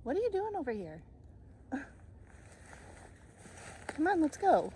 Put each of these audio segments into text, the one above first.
What are you doing over here? Come on, let's go.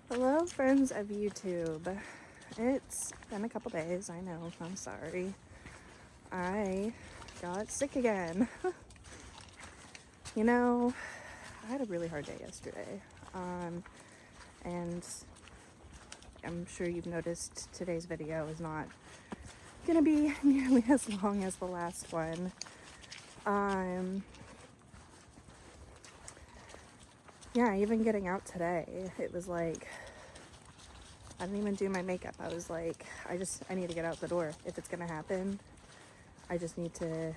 Hello, friends of YouTube. It's been a couple days, I know, I'm sorry. I got sick again. You know, I had a really hard day yesterday. And I'm sure you've noticed today's video is not gonna be nearly as long as the last one. Yeah, even getting out today, it was like, I didn't even do my makeup. I was like, I need to get out the door. If it's gonna happen, I just need to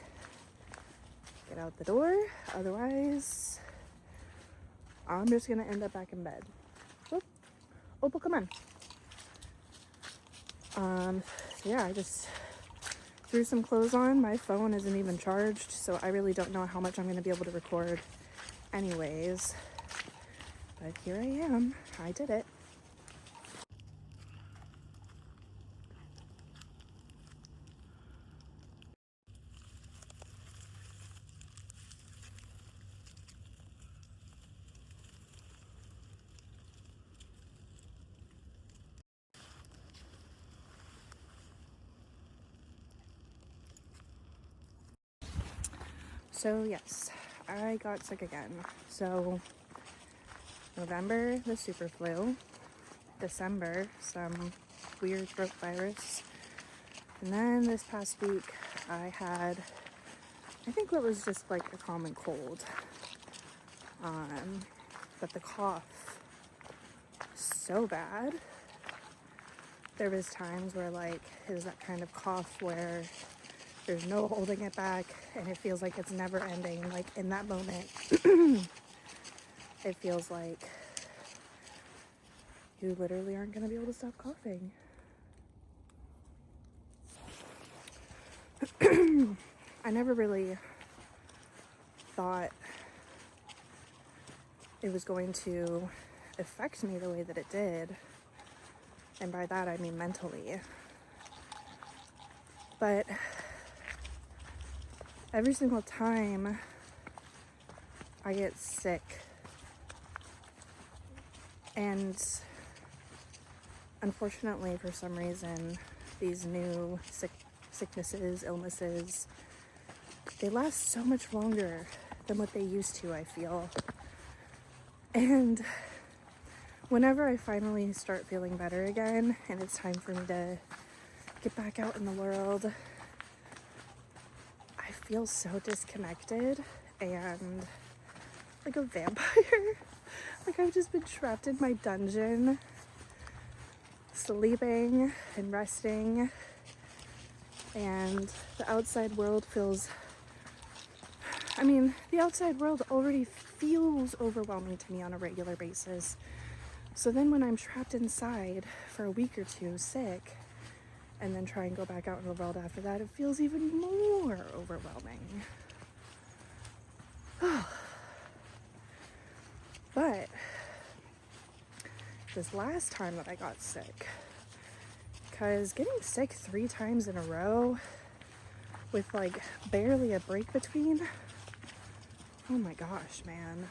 get out the door. Otherwise, I'm just gonna end up back in bed. Whoop. Opal, come on. So yeah, I just threw some clothes on. My phone isn't even charged, so I really don't know how much I'm gonna be able to record anyways. But here I am. I did it. So yes, I got sick again. So November, the super flu. December, some weird throat virus. And then this past week, I had, I think it was just like a common cold. But the cough, so bad. There was times where like, it was that kind of cough where there's no holding it back and it feels like it's never ending. Like in that moment, it feels like you literally aren't gonna be able to stop coughing. I never really thought it was going to affect me the way that it did. And by that I mean mentally. But every single time I get sick, and unfortunately for some reason, these new sicknesses, illnesses, they last so much longer than what they used to, I feel. And whenever I finally start feeling better again and it's time for me to get back out in the world, I feel so disconnected and like a vampire. Like I've just been trapped in my dungeon, sleeping and resting, and the outside world feels, I mean, the outside world already feels overwhelming to me on a regular basis. So then when I'm trapped inside for a week or two sick, and then try and go back out in the world after that, it feels even more overwhelming. But this last time that I got sick, because getting sick 3 times in a row with like barely a break between, oh my gosh, man.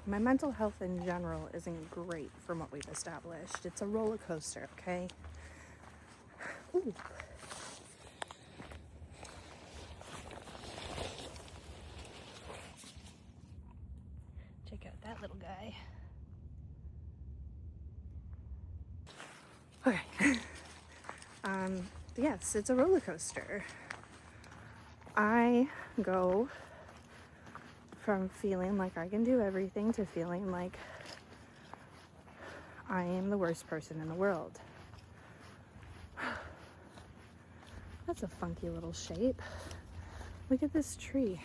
My mental health in general isn't great from what we've established. It's a roller coaster, okay? Ooh. Check out that little guy. Okay. Yes, it's a roller coaster. I go From feeling like I can do everything to feeling like I am the worst person in the world. That's a funky little shape. Look at this tree.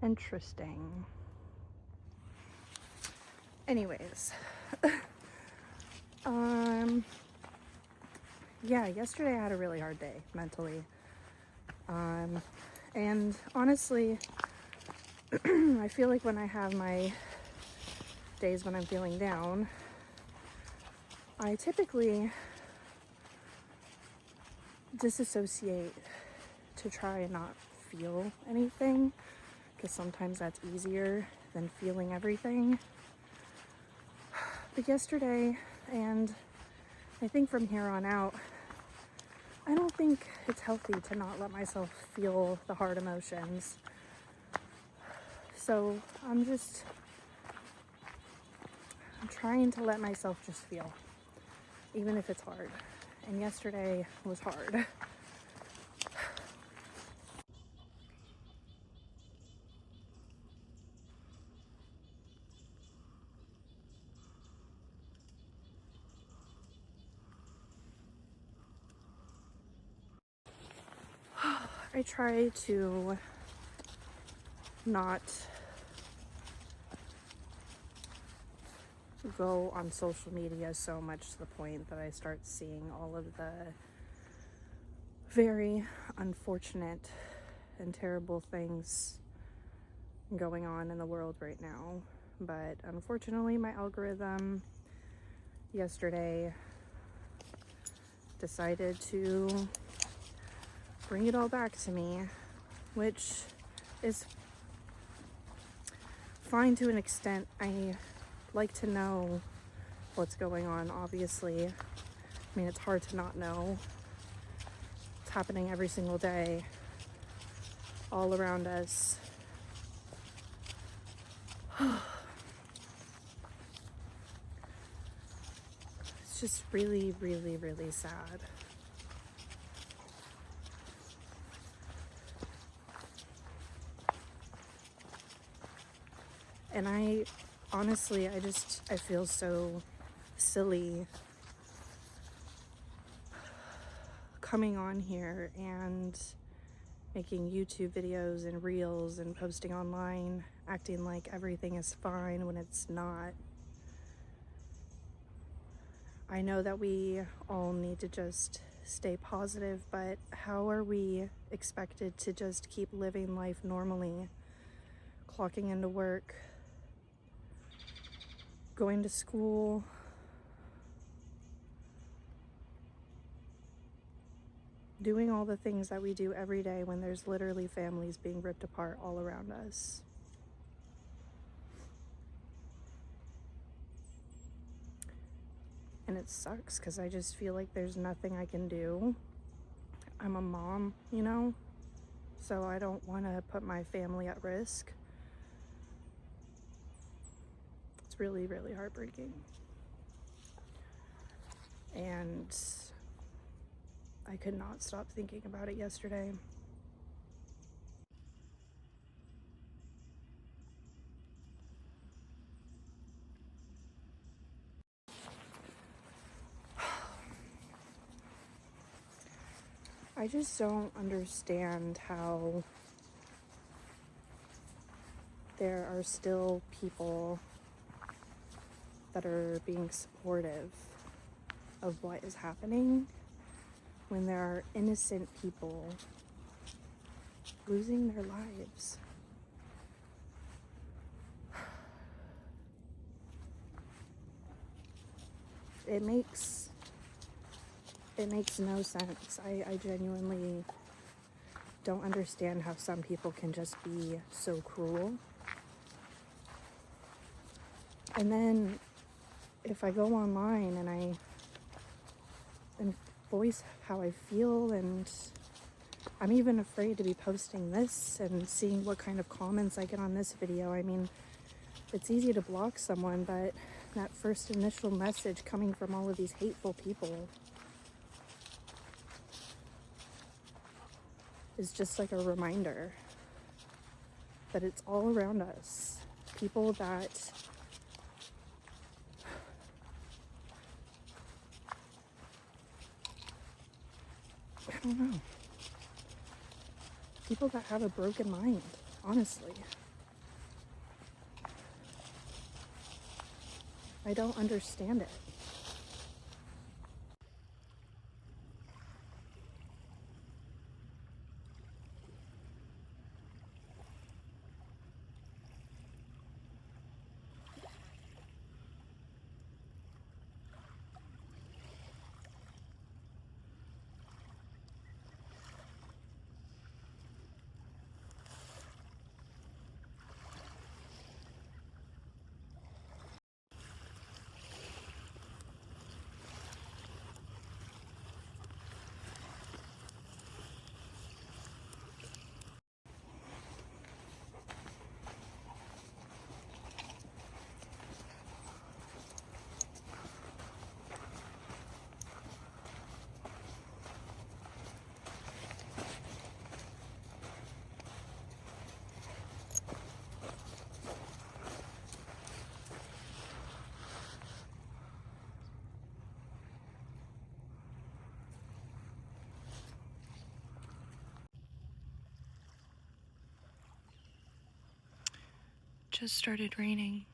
Interesting. Anyways, yeah, yesterday I had a really hard day mentally. And honestly, I feel like when I have my days when I'm feeling down, I typically disassociate to try and not feel anything, because sometimes that's easier than feeling everything. But yesterday, and I think from here on out, I don't think it's healthy to not let myself feel the hard emotions. So I'm trying to let myself just feel, even if it's hard. And yesterday was hard. I try to not go on social media so much to the point that I start seeing all of the very unfortunate and terrible things going on in the world right now. But unfortunately, my algorithm yesterday decided to bring it all back to me, which is fine to an extent. I like to know what's going on, obviously. I mean, it's hard to not know. It's happening every single day, all around us. It's just really, really, really sad. And I honestly, I feel so silly coming on here and making YouTube videos and reels and posting online, acting like everything is fine when it's not. I know that we all need to just stay positive, but how are we expected to just keep living life normally? Clocking into work, going to school, doing all the things that we do every day when there's literally families being ripped apart all around us. And it sucks because I just feel like there's nothing I can do. I'm a mom, you know, so I don't want to put my family at risk. It's really, really heartbreaking. And I could not stop thinking about it yesterday. I just don't understand how there are still people that are being supportive of what is happening when there are innocent people losing their lives. It makes no sense. I genuinely don't understand how some people can just be so cruel. And then if I go online and voice how I feel, and I'm even afraid to be posting this and seeing what kind of comments I get on this video. I mean, it's easy to block someone, but that first initial message coming from all of these hateful people, is just like a reminder that it's all around us. People that I don't know. People that have a broken mind, honestly. I don't understand it. Just started raining.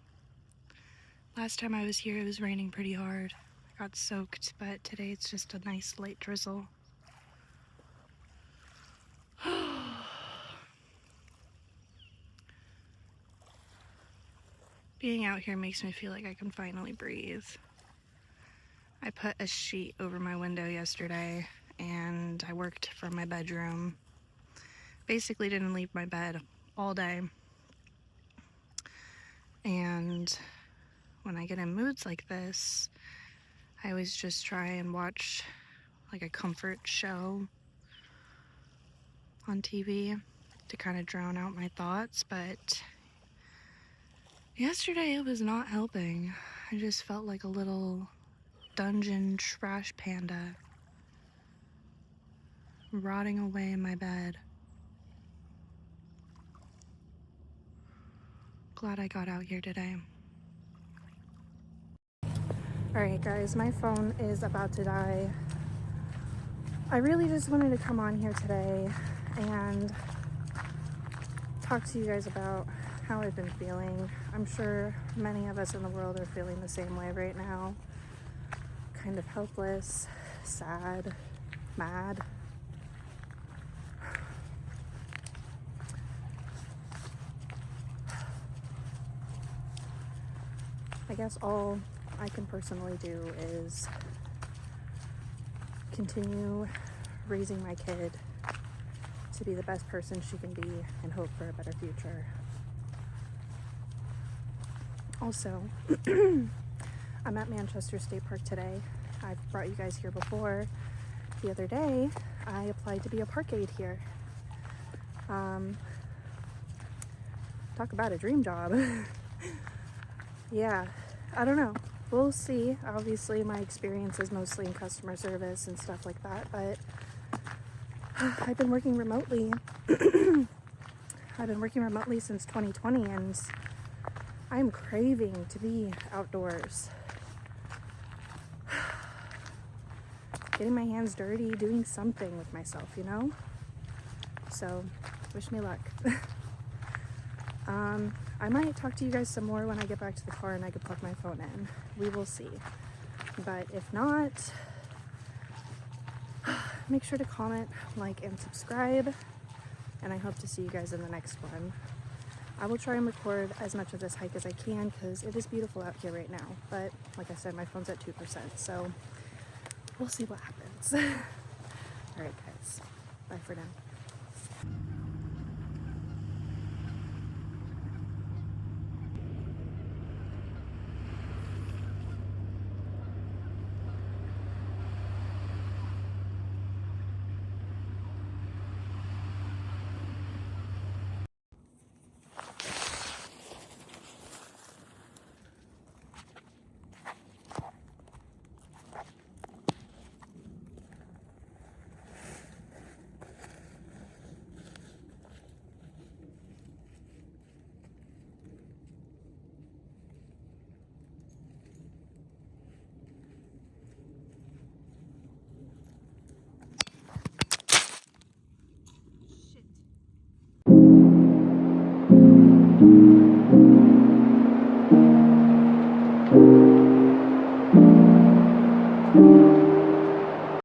Last time I was here, it was raining pretty hard. I got soaked, but today it's just a nice light drizzle. Being out here makes me feel like I can finally breathe. I put a sheet over my window yesterday and I worked from my bedroom. Basically didn't leave my bed all day. And when I get in moods like this, I always just try and watch like a comfort show on TV to kind of drown out my thoughts, but yesterday it was not helping. I just felt like a little dungeon trash panda rotting away in my bed. Glad I got out here today. Alright guys, my phone is about to die. I really just wanted to come on here today and talk to you guys about how I've been feeling. I'm sure many of us in the world are feeling the same way right now. Kind of helpless, sad, mad. I guess all I can personally do is continue raising my kid to be the best person she can be and hope for a better future. Also, I'm at Manchester State Park today. I've brought you guys here before. The other day, I applied to be a park aide here. Talk about a dream job. Yeah, I don't know. We'll see. Obviously, my experience is mostly in customer service and stuff like that, but I've been working remotely. I've been working remotely since 2020, and I'm craving to be outdoors. Getting my hands dirty, doing something with myself, you know? So, wish me luck. I might talk to you guys some more when I get back to the car and I can plug my phone in. We will see. But if not, make sure to comment, like, and subscribe. And I hope to see you guys in the next one. I will try and record as much of this hike as I can because it is beautiful out here right now. But like I said, my phone's at 2%, so we'll see what happens. All right, guys. Bye for now.